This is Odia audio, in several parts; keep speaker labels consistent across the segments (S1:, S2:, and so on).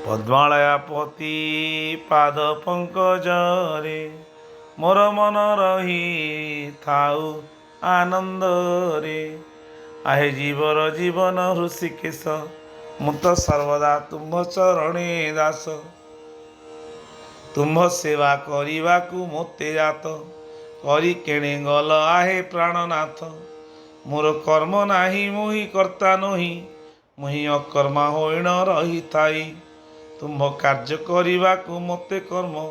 S1: ପଦ୍ମାଳୟାପତି ପାଦ ପଙ୍କଜରେ ମୋର ମନ ରହି ଥାଉ ଆନନ୍ଦରେ। ଆହେ ଜୀବର ଜୀବନ ହୃଷିକେଶ, ମୁଁ ତ ସର୍ବଦା ତୁମ୍ଭ ଚରଣେ ଦାସ। ତୁମ୍ଭ ସେବା କରିବାକୁ ମୋତେ ଜାତ, କରି କେଣେ ଗଲ ଆହେ ପ୍ରାଣନାଥ। ମୋର କର୍ମ ନାହିଁ ମୁହିଁ କର୍ତ୍ତା ନୁହିଁ, ମୁହିଁ ଅକର୍ମା ହୋଇଣ ରହିଥାଇ। ତୁମ୍ଭ କାର୍ଯ୍ୟ କରିବାକୁ ମୋତେ କର୍ମ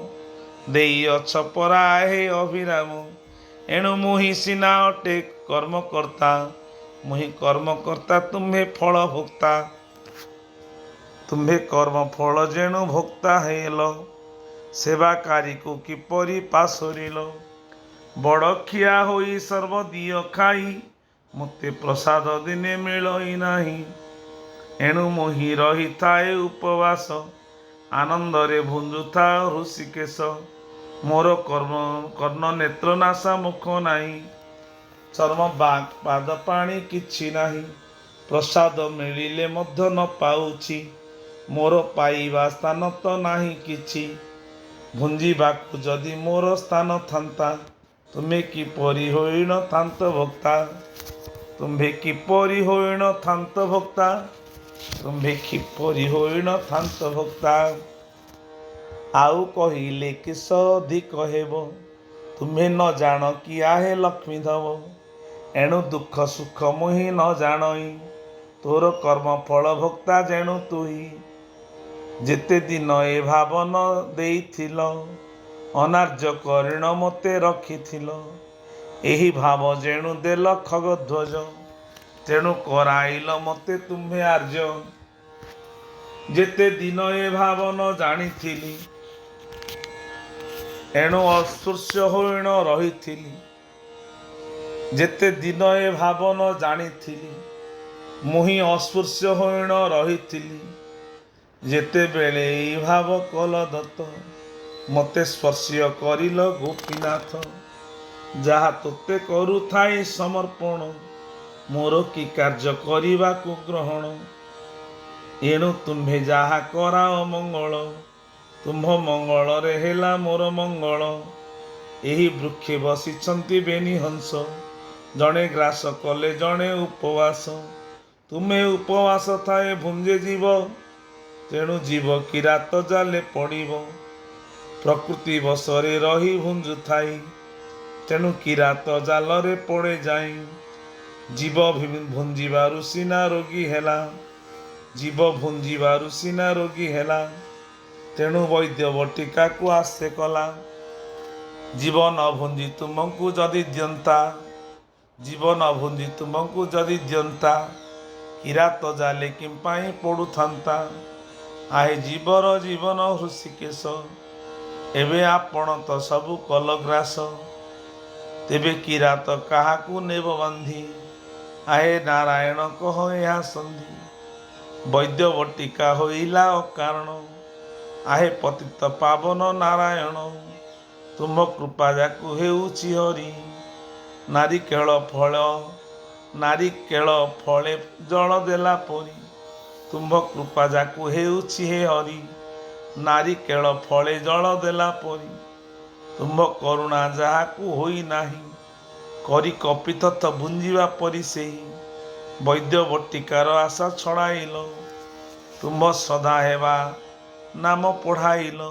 S1: ଦେଇଅଛ ପରା ହେ ଅଭିରାମ। ଏଣୁ ମୁହିଁ ସିନା ଅଟେ କର୍ମକର୍ତ୍ତା, ମୁହିଁ କର୍ମକର୍ତ୍ତା ତୁମ୍ଭେ ଫଳ ଭୋକ୍ତା। ତୁମ୍ଭେ କର୍ମ ଫଳ ଯେଣୁ ଭୋକ୍ତା ହେଲ, ସେବାକାରୀକୁ କିପରି ପାଶୋରିଲ। ବଡ଼ ଖିଆ ହୋଇ ସର୍ବଦିଅ ଖାଇ, ମୋତେ ପ୍ରସାଦ ଦିନେ ମିଳଇ ନାହିଁ। ଏଣୁ ମୁହିଁ ରହିଥାଏ ଉପବାସ, ଆନନ୍ଦରେ ଭୁଞ୍ଜୁଥା ହୃଷିକେଶ। ମୋର କର୍ଣ୍ଣ ନେତ୍ର ନାସା ମୁଖ ନାହିଁ, ଚର୍ମ ବାକ୍ ପାଦ ପାଣି କିଛି ନାହିଁ। ପ୍ରସାଦ ମିଳିଲେ ମଧ୍ୟ ନ ପାଉଛି, ମୋର ପାଇବା ସ୍ଥାନ ତ ନାହିଁ କିଛି। ଭୁଞ୍ଜିବାକୁ ଯଦି ମୋର ସ୍ଥାନ ଥାନ୍ତା, ତୁମେ କିପରି ହୋଇଣ ଥାନ୍ତ ଭୋକ୍ତା। ତୁମ୍ଭେ କିପରି ହୋଇଣ ଥାନ୍ତ ଭୋକ୍ତା, ତୁମ୍ଭେ କିପରି ହୋଇଣ ଥାନ୍ତ ଭୋକ୍ତା। ଆଉ କହିଲେ କିସ ଅଧିକ ହେବ, ତୁମ୍ଭେ ନ ଜାଣ କି ଆହେ ଲକ୍ଷ୍ମୀ ଧବ। ଏଣୁ ଦୁଃଖ ସୁଖ ମୁହିଁ ନ ଜାଣଇ, ତୋର କର୍ମ ଫଳ ଭୋକ୍ତା ଯେଣୁ ତୁହି। ଯେତେ ଦିନ ଏ ଭାବ ନ ଦେଇଥିଲ, ଅନାର୍ଯ୍ୟ କରିଣ ମୋତେ ରଖିଥିଲ। ଏହି ଭାବ ଯେଣୁ ଦେଲ ଖଗଧ୍ୱଜ, ତେଣୁ କରାଇଲ ମୋତେ ତୁମ୍ଭେ ଆର୍ଯ୍ୟ। ଯେତେ ଦିନ ଏ ଭାବ ନ ଜାଣିଥିଲି, ଏଣୁ ଅସ୍ପୃଶ୍ୟ ହୋଇଣ ରହିଥିଲି। ଯେତେ ଦିନ ଏ ଭାବ ନ ଜାଣିଥିଲି, ମୁହିଁ ଅସ୍ପୃଶ୍ୟ ହୋଇଣ ରହିଥିଲି। ଯେତେବେଳେ ଏଇ ଭାବ କଲ ଦତ୍ତ, ମୋତେ ସ୍ପର୍ଶ କରିଲ ଗୋପୀନାଥ। ଯାହା ତୋତେ କରୁଥାଇ ସମର୍ପଣ, ମୋର କି କାର୍ଯ୍ୟ କରିବାକୁ ଗ୍ରହଣ। ଏଣୁ ତୁମ୍ଭେ ଯାହା କରାଅ ମଙ୍ଗଳ, ତୁମ୍ଭ ମଙ୍ଗଳରେ ହେଲା ମୋର ମଙ୍ଗଳ। ଏହି ବୃକ୍ଷେ ବସିଛନ୍ତି ବେନି ହଂସ, ଜଣେ ଗ୍ରାସ କଲେ ଜଣେ ଉପବାସ। ତୁମେ ଉପବାସ ଥାଏ ଭୁଞ୍ଜେ ଜୀବ, ତେଣୁ ଜୀବ କିରାତ ଜାଲେ ପଡ଼ିବ। ପ୍ରକୃତି ବଶରେ ରହି ଭୁଞ୍ଜୁଥାଇ, ତେଣୁ କିରାତ ଜାଲରେ ପଡ଼େ ଯାଇ। ଜୀବ ଭୁଞ୍ଜିବାରୁ ସିନା ରୋଗୀ ହେଲା, ଜୀବ ଭୁଞ୍ଜିବାରୁ ସିନା ରୋଗୀ ହେଲା। ତେଣୁ ବୈଦ୍ୟ ବଟିକାକୁ ଆସେ କଲା, ଜୀବ ନ ଭୁଞ୍ଜି ତୁମକୁ ଯଦି ଦିଅନ୍ତା। ଜୀବ ନ ଭୁଞ୍ଜି ତୁମକୁ ଯଦି ଦିଅନ୍ତା, କିରାତ ଜାଲେ କିମ୍ପାଇଁ ପଡ଼ୁଥାନ୍ତା। ଆହେ ଜୀବର ଜୀବନ ହୃଷିକେଶ, ଏବେ ଆପଣ ତ ସବୁ କଲ ଗ୍ରାସ। ତେବେ କିରାତ କାହାକୁ ନେବ ବାନ୍ଧି, ଆହେ ନାରାୟଣ କହ ଏହା ସନ୍ଧି। ବୈଦ୍ୟ ବଟିକା ହୋଇଲା ଅକାରଣ, ଆହେ ପତିତ ପାବନ ନାରାୟଣ। ତୁମ୍ଭ କୃପା ଯାକୁ ହେଉଛି ହରି, ନାରିକେଳ ଫଳେ ଜଳ ଦେଲା ପରି। ତୁମ୍ଭ କୃପା ଯାକୁ ହେଉଛି ହେ ହରି, ନାରିକେଳ ଫଳେ ଜଳ ଦେଲା ପରି। ତୁମ୍ଭ କରୁଣା ଯାହାକୁ ହୋଇ ନାହିଁ, କରି କପିତଥ ଭୁଞ୍ଜିବା ପରି ସେହି। ବୈଦ୍ୟ ବଟିକାର ଆଶା ଛଡ଼ାଇଲ, ତୁମ୍ଭ ସଦା ହେବା ନାମ ପଢ଼ାଇଲ।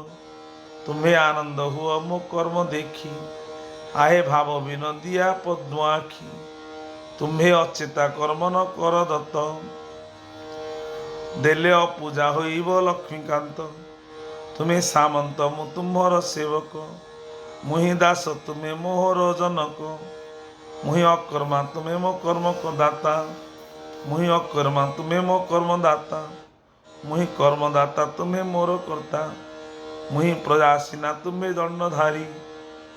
S1: ତୁମ୍ଭେ ଆନନ୍ଦ ହୁଅ ମୋ କର୍ମ ଦେଖି, ଆହେ ଭାବ ବିନୋଦିଆ ପଦ୍ମ ଆଖି। ତୁମ୍ଭେ ଅଚେତା କର୍ମ ନ କର ଦତ୍ତ, ଦେଲେ ଅପୂଜା ହୋଇବ ଲକ୍ଷ୍ମୀକାନ୍ତ। ତୁମେ ସାମନ୍ତ ମୁଁ ତୁମ୍ଭର ସେବକ, ମୁହିଁ ଦାସ ତୁମେ ମୋହର ଜନକ। ମୁହିଁ ଅକର୍ମା ତୁମେ ମୋ କର୍ମ ଦାତା, ମୁହିଁ ଅକର୍ମା ତୁମେ ମୋ କର୍ମ ଦାତା। ମୁହିଁ କର୍ମଦାତା ତୁମେ ମୋର କର୍ତ୍ତା, ମୁହିଁ ପ୍ରଜା ସିନା ତୁମେ ଦଣ୍ଡଧାରୀ।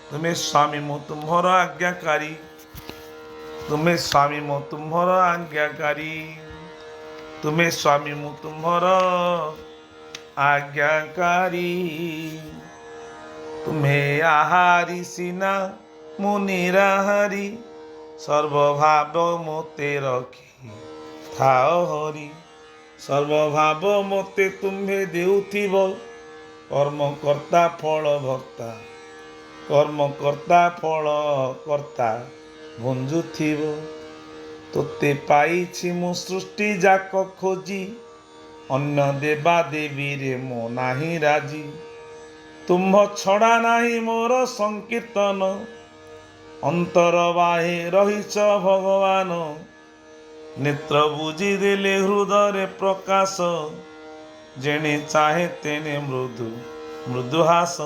S1: ତୁମେ ସ୍ୱାମୀ ମୁଁ ତୁମ୍ଭର ଆଜ୍ଞାକାରୀ, ତୁମେ ସ୍ୱାମୀ ମୁଁ ତୁମ୍ଭର ଆଜ୍ଞାକାରୀ। ତୁମେ ସ୍ୱାମୀ ମୁଁ ତୁମ୍ଭର ଆଜ୍ଞାକାରୀ। ତୁମେ ଆହାରି ସିନା ମୁଁ ନିରାହାରୀ, ସର୍ବଭାବ ମୋତେ ରଖି ଥାଅ ହରି। ସର୍ବଭାବ ମୋତେ ତୁମ୍ଭେ ଦେଉଥିବ। କର୍ମକର୍ତ୍ତା ଫଳ ଭର୍ତ୍ତା, କର୍ମକର୍ତ୍ତା ଫଳ କର୍ତ୍ତା ଭୁଞ୍ଜୁଥିବ। ତୋତେ ପାଇଛି ମୁଁ ସୃଷ୍ଟି ଯାକ ଖୋଜି, ଅନ୍ୟ ଦେବା ଦେବୀରେ ମୋ ନାହିଁ ରାଜି। ତୁମ୍ଭ ଛଡ଼ା ନାହିଁ ମୋର ସଂକୀର୍ତ୍ତନ, ଅନ୍ତର ବାହେ ରହିଛ ଭଗବାନ। ନେତ୍ର ବୁଝିଦେଲେ ହୃଦୟରେ ପ୍ରକାଶ, ଯେଣେ ଚାହେଁ ତେନେ ମୃଦୁ ମୃଦୁ ହାସ।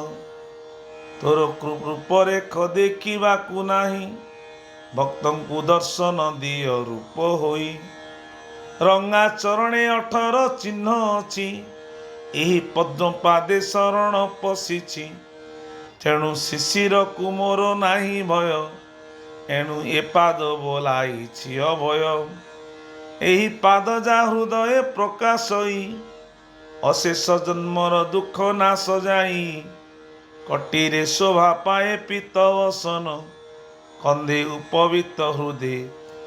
S1: ତୋର ରୂପରେଖ ଦେଖିବାକୁ ନାହିଁ, ଭକ୍ତଙ୍କୁ ଦର୍ଶନ ଦିଅ ରୂପ ହୋଇ। ରଙ୍ଗା ଚରଣେ 18 ଚିହ୍ନ ଅଛି, ଏହି ପଦ୍ମପାଦେ ଶରଣ ପଶିଛି। ତେଣୁ ଶିଶିରକୁ ମୋର ନାହିଁ ଭୟ, ଏଣୁ ଏ ପାଦ ବୋଲାଇଛି ଅଭୟ। ଏହି ପାଦ ଯା ହୃଦୟ ପ୍ରକାଶଇ, ଅଶେଷ ଜନ୍ମର ଦୁଃଖ ନାଶ ଯାଇ। କଟିରେ ଶୋଭା ପାଏ ପୀତ ବସନ, କନ୍ଧେ ଉପବିତ ହୃଦେ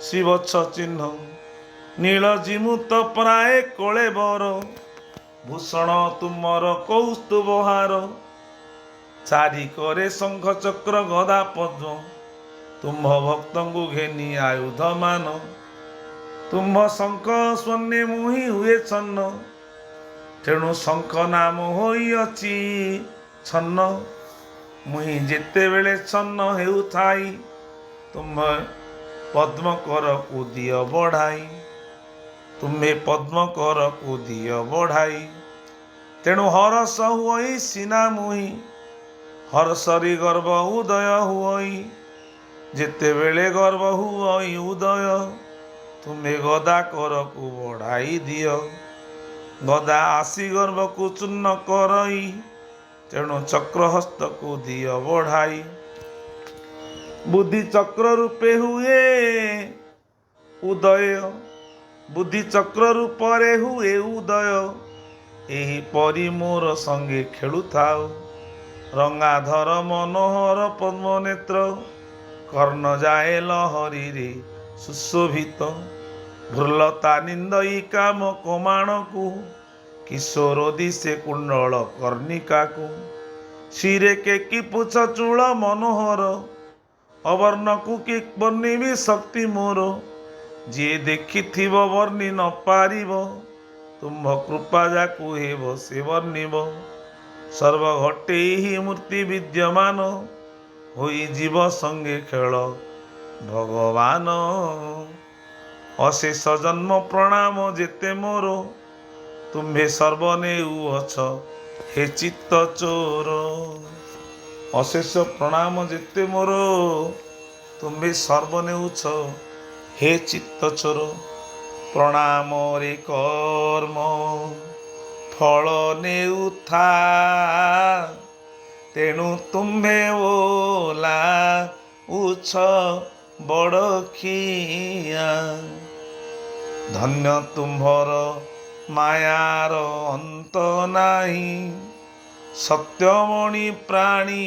S1: ଶ୍ରୀବତ୍ସ ଚିହ୍ନ। ନୀଳ ଜିମୁତ ପ୍ରାୟ କଳେବର, ଭୂଷଣ ତୁମର କୌସ୍ତୁଭ ହାର। ଚାରିକରେ ଶଙ୍ଖ ଚକ୍ର ଗଦା ପଦ୍ମ, ତୁମ୍ଭ ଭକ୍ତଙ୍କୁ ଘେନି ଆୟୁଧ ମାନ। ତୁମ୍ଭ ଶଙ୍ଖ ସ୍ୱନେ ମୁହିଁ ହୁଏ ଛନ୍ନ, ତେଣୁ ଶଙ୍ଖ ନାମ ହୋଇଅଛି ଛନ୍ନ। ମୁହିଁ ଯେତେବେଳେ ଛନ୍ନ ହେଉଥାଇ, ତୁମ୍ଭେ ପଦ୍ମ କରକୁ ଦିଅ ବଢ଼ାଇ। ତୁମ୍ଭେ ପଦ୍ମ କରକୁ ଦିଅ ବଢ଼ାଇ। ତେଣୁ ହରସ ହୁଅଇ ସିନା ମୁହିଁ, ହରସରି ଗର୍ବ ଉଦୟ ହୁଅଇ। ଯେତେବେଳେ ଗର୍ବ ହୁଅଇ ଉଦୟ, ତୁମେ ଗଦା କରକୁ ବଢ଼ାଇ ଦିଅ। ଗଦା ଆସି ଗର୍ଭକୁ ଚୂର୍ଣ୍ଣ କରଇ, ତେଣୁ ଚକ୍ରହସ୍ତକୁ ଦିଅ ବଢ଼ାଇ। ବୁଦ୍ଧି ଚକ୍ର ରୂପେ ହୁଏ ଉଦୟ, ବୁଦ୍ଧି ଚକ୍ର ରୂପରେ ହୁଏ ଉଦୟ। ଏହିପରି ମୋର ସଙ୍ଗେ ଖେଳୁଥାଉ, ରଙ୍ଗାଧର ମନୋହର ପଦ୍ମନେତ୍ର। କର୍ଣ୍ଣ ଯାଏ ଲହରୀରେ ସୁଶୋଭିତ, ଭ୍ରୁଲତା ନିନ୍ଦଇ କାମ କମାଣକୁ। କିଶୋର ଦିଶେ କୁଣ୍ଡଳ କର୍ଣ୍ଣିକାକୁ, ଶିରେ କି ପୁଛ ଚୂଳ ମନୋହର। ଅବର୍ଣ୍ଣକୁ କି ବର୍ଣ୍ଣିବି ଶକ୍ତି ମୋର, ଯିଏ ଦେଖିଥିବ ବର୍ଣ୍ଣି ନ ପାରିବ। ତୁମ୍ଭ କୃପା ଯାକୁ ହେବ ସେ ବର୍ଣ୍ଣିବ। ସର୍ବଘଟେ ଏହି ମୂର୍ତ୍ତି ବିଦ୍ୟମାନ, ହୋଇ ଜୀବ ସଙ୍ଗେ ଖେଳ ଭଗବାନ। ଅଶେଷ ଜନ୍ମ ପ୍ରଣାମ ଯେତେ ମୋର, ତୁମ୍ଭେ ସର୍ବ ନେଉଅଛ ହେ ଚିତ୍ତ ଚୋର। ଅଶେଷ ପ୍ରଣାମ ଯେତେ ମୋର, ତୁମ୍ଭେ ସର୍ବ ନେଉଛ ହେ ଚିତ୍ତ ଚୋର। ପ୍ରଣାମରେ କର୍ମ ଫଳ ନେଉଥା, ତେଣୁ ତୁମ୍ଭେ ଓଲାଉଛ ବଡ଼ଖିଆ। ଧନ୍ୟ ତୁମ୍ଭର ମାୟାର ଅନ୍ତ ନାହିଁ, ସତ୍ୟମଣି ପ୍ରାଣୀ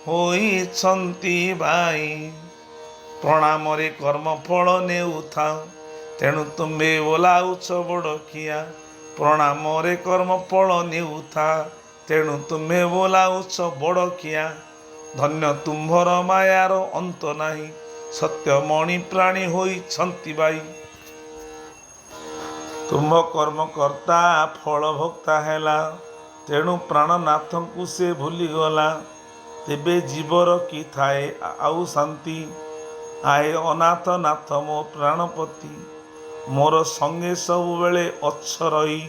S1: ହୋଇଛନ୍ତି ଭାଇ। ପ୍ରଣାମରେ କର୍ମଫଳ ନେଉଥାଉ, ତେଣୁ ତୁମ୍ଭେ ଓଲାଉଛ ବଡ଼ଖିଆ। ପ୍ରଣାମରେ କର୍ମଫଳ ନେଉଥା, ତେଣୁ ତୁମ୍ଭେ ଓଲାଉଛ ବଡ଼ଖିଆ। ଧନ୍ୟ ତୁମ୍ଭର ମାୟାର ଅନ୍ତ ନାହିଁ, ସତ୍ୟମଣି ପ୍ରାଣୀ ହୋଇଛନ୍ତି ଭାଇ। ତୁମ୍ଭ କର୍ମକର୍ତ୍ତା ଫଳ ଭୋକ୍ତା ହେଲା, ତେଣୁ ପ୍ରାଣନାଥଙ୍କୁ ସେ ଭୁଲିଗଲା। ତେବେ ଜୀବର କି ଥାଏ ଆଉ ଶାନ୍ତି, ଆଏ ଅନାଥ ନାଥ ମୋ ପ୍ରାଣପତି। ମୋର ସଙ୍ଗେ ସବୁବେଳେ ଅଛରଇ,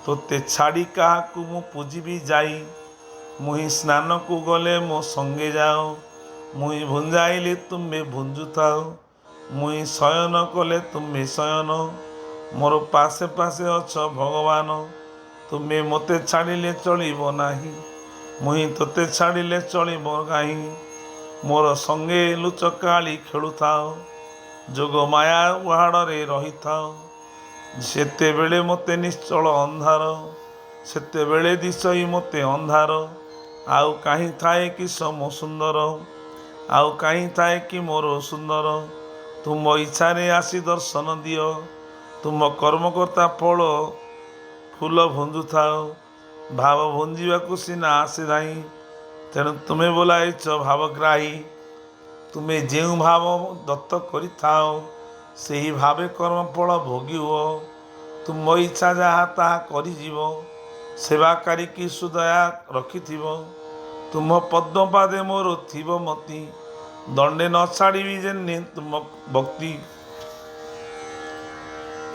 S1: ତୋତେ ଛାଡ଼ି କାହାକୁ ମୁଁ ପୂଜିବି ଯାଇ। ମୁହିଁ ସ୍ନାନକୁ ଗଲେ ମୋ ସଙ୍ଗେ ଯାଅ, ମୁହିଁ ଭୁଞ୍ଜାଇଲେ ତୁମେ ଭୁଞ୍ଜୁଥାଅ। ମୁହିଁ ଶୟନ କଲେ ତୁମେ ଶୟନ, ମୋର ପାଶେ ପାଶେ ଅଛ ଭଗବାନ। ତୁମେ ମୋତେ ଛାଡ଼ିଲେ ଚଳିବ ନାହିଁ, ମୁହିଁ ତୋତେ ଛାଡ଼ିଲେ ଚଳିବ କାହିଁ। ମୋର ସଙ୍ଗେ ଲୁଚକାଳି ଖେଳୁଥାଅ, ଯୋଗ ମାୟା ଉହାଡ଼ରେ ରହିଥାଅ। ସେତେବେଳେ ମୋତେ ନିଶ୍ଚଳ ଅନ୍ଧାର, ସେତେବେଳେ ଦିଶଇ ମୋତେ ଅନ୍ଧାର। ଆଉ କାହିଁ ଥାଏ କି ସମ ସୁନ୍ଦର, ଆଉ କାହିଁ ଥାଏ କି ମୋର ସୁନ୍ଦର। ତୁମ ଇଚ୍ଛାରେ ଆସି ଦର୍ଶନ ଦିଅ, ତୁମ କର୍ମକର୍ତ୍ତା ଫଳ ଫୁଲ ଭୁଞ୍ଜୁଥାଅ, ଭାବ ଭୁଞ୍ଜିବାକୁ ସିନା ଆସେ ନାହିଁ। ତେଣୁ ତୁମେ ବୋଲାଇଛ ଭାବଗ୍ରାହୀ। ତୁମେ ଯେଉଁ ଭାବ ଦତ୍ତ କରିଥାଅ, ସେହି ଭାବେ କର୍ମଫଳ ଭୋଗି ହୁଅ। ତୁମ ଇଚ୍ଛା ଯାହା ତାହା କରିଯିବ। ସେବାକାରୀ କି ସୁଦୟା ରଖିଥିବ। ତୁମ ପଦ୍ମପାଦେ ମୋର ଥିବ ମତି, ଦଣ୍ଡେ ନ ଛାଡ଼ିବି ଯେନେ ତୁମ ଭକ୍ତି।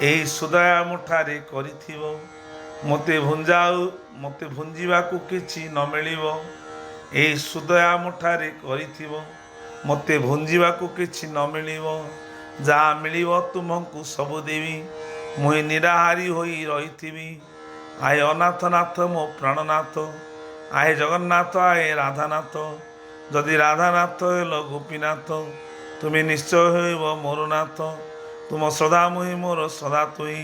S1: ଏହି ସୁଦୟା ମୁଠାରେ କରିଥିବ, ମୋତେ ଭୁଞ୍ଜିବାକୁ କିଛି ନ ମିଳିବ। ଏହି ସୁଦୟା ମୁଠାରେ କରିଥିବ, ମୋତେ ଭୁଞ୍ଜିବାକୁ କିଛି ନ ମିଳିବ। ଯାହା ମିଳିବ ତୁମକୁ ସବୁ ଦେବି, ମୁଇଁ ନିରାହାରୀ ହୋଇ ରହିଥିବି। ଆହେ ଅନାଥନାଥ ମୋ ପ୍ରାଣନାଥ, ଆହେ ଜଗନ୍ନାଥ, ଆହେ ରାଧାନାଥ। ଯଦି ରାଧାନାଥ ହେଲ ଗୋପୀନାଥ, ତୁମେ ନିଶ୍ଚୟ ହେବ ମୋର ନାଥ। ତୁମ ସଦା ମୁହିଁ ମୋର ସଦା ତୁହି,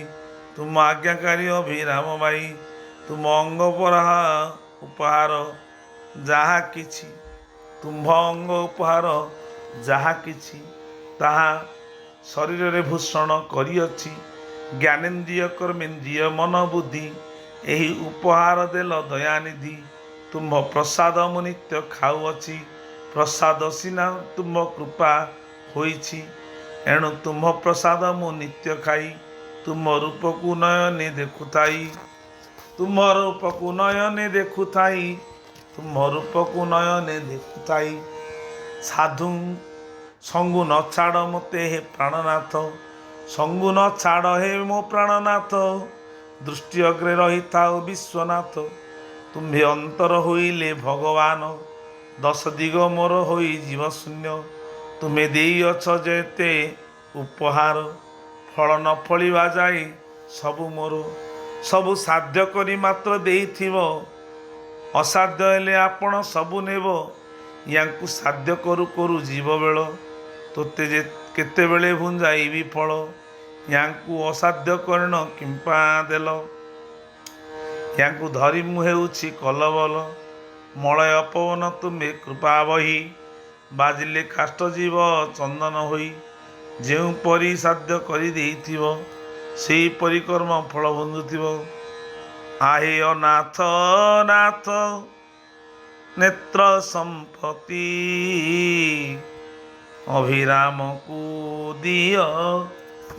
S1: ତୁମ ଆଜ୍ଞାକାରୀ ଅଭିରାମ ବାଇ। ତୁମ ଅଙ୍ଗ ଉପହାର ଯାହା କିଛି, ତୁମ୍ଭ ଅଙ୍ଗ ଉପହାର ଯାହା କିଛି, ତାହା ଶରୀରରେ ଭୂଷଣ କରିଅଛି। ଜ୍ଞାନେନ୍ଦ୍ରିୟ କର୍ମେନ୍ଦ୍ରିୟ ମନ ବୁଦ୍ଧି ଏହି ଉପହାର ଦେଲ ଦୟାନିଧି। ତୁମ୍ଭ ପ୍ରସାଦ ମୁଁ ନିତ୍ୟ ଖାଉଅଛି, ପ୍ରସାଦ ସିନା ତୁମ୍ଭ କୃପା ହୋଇଛି। ଏଣୁ ତୁମ୍ଭ ପ୍ରସାଦ ମୁଁ ନିତ୍ୟ ଖାଇ, ତୁମ ରୂପକୁ ନୟନେ ଦେଖୁଥାଇ, ତୁମ ରୂପକୁ ନୟନେ ଦେଖୁଥାଇ, ତୁମ ରୂପକୁ ନୟନେ ଦେଖୁଥାଇ। ସାଧୁ ସଙ୍ଗୁ ନ ଛାଡ଼ ମୋତେ ହେ ପ୍ରାଣନାଥ, ସଙ୍ଗୁ ନ ଛାଡ଼ ହେ ମୋ ପ୍ରାଣନାଥ। ଦୃଷ୍ଟି ଅଗ୍ରେ ରହିଥାଉ ବିଶ୍ୱନାଥ, ତୁମ୍ଭେ ଅନ୍ତର ହୋଇଲେ ଭଗବାନ। ଦଶ ଦିଗ ମୋର ହୋଇ ଜୀବ ଶୂନ୍ୟ, ତୁମେ ଦେଇଅଛ ଯେତେ ଉପହାର। ଫଳ ନ ଫଳିବା ଯାଇ ସବୁ ମୋର, ସବୁ ସାଧ୍ୟ କରି ମାତ୍ର ଦେଇଥିବ। ଅସାଧ୍ୟ ହେଲେ ଆପଣ ସବୁ ନେବ, ୟାଙ୍କୁ ସାଧ୍ୟ କରୁ କରୁ ଜୀବ ବେଳ। ତୋତେ କେତେବେଳେ ଭୁଞ୍ଜାଇବି ଫଳ, ୟାଙ୍କୁ ଅସାଧ୍ୟ କରିଣ କିମ୍ପା ଦେଲ। ୟାଙ୍କୁ ଧରି ମୁଁ ହେଉଛି କଲବଲ, ମଳୟ ପବନ ତୁମେ କୃପା ବହି। ବାଜିଲେ କାଷ୍ଠ ଜୀବ ଚନ୍ଦନ ହୋଇ, ଯେଉଁ ପରି ସାଧ୍ୟ କରି ଦେଇଥିବ, ସେହିପରି କର୍ମ ଫଳ ଭୁଞ୍ଜୁଥିବ। ଆହେ ଅନାଥ ନାଥ ନେତ୍ର ସମ୍ପତ୍ତି, ଅଭିରାମକୁ ଦିଅ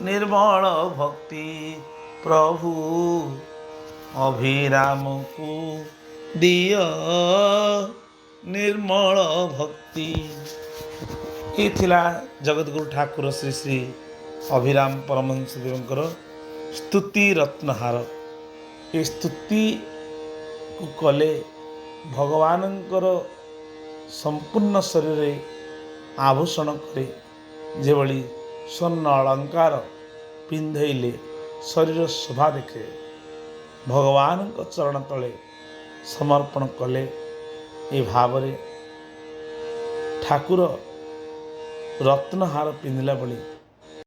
S1: ନିର୍ମଳ ଭକ୍ତି। ପ୍ରଭୁ ଅଭିରାମକୁ ଦିଅ ନିର୍ମଳ ଭକ୍ତି। ଏ ଥିଲା ଜଗତଗୁରୁ ଠାକୁର ଶ୍ରୀ ଶ୍ରୀ ଅଭିରାମ ପରମହଂସ ଦେବଙ୍କର ସ୍ତୁତି ରତ୍ନହାର। ଏ ସ୍ତୁତିକୁ କଲେ ଭଗବାନଙ୍କର ସମ୍ପୂର୍ଣ୍ଣ ଶରୀରରେ ଆଭୂଷଣ କରେ, ଯେଭଳି ସ୍ୱର୍ଣ୍ଣ ଅଳଙ୍କାର ପିନ୍ଧେଇଲେ ଶରୀର ଶୋଭା ଦେଖେ। ଭଗବାନଙ୍କ ଚରଣ ତଳେ ସମର୍ପଣ କଲେ ଏ ଭାବରେ ଠାକୁର ରତ୍ନହାର ପିନ୍ଧିଲା ଭଳି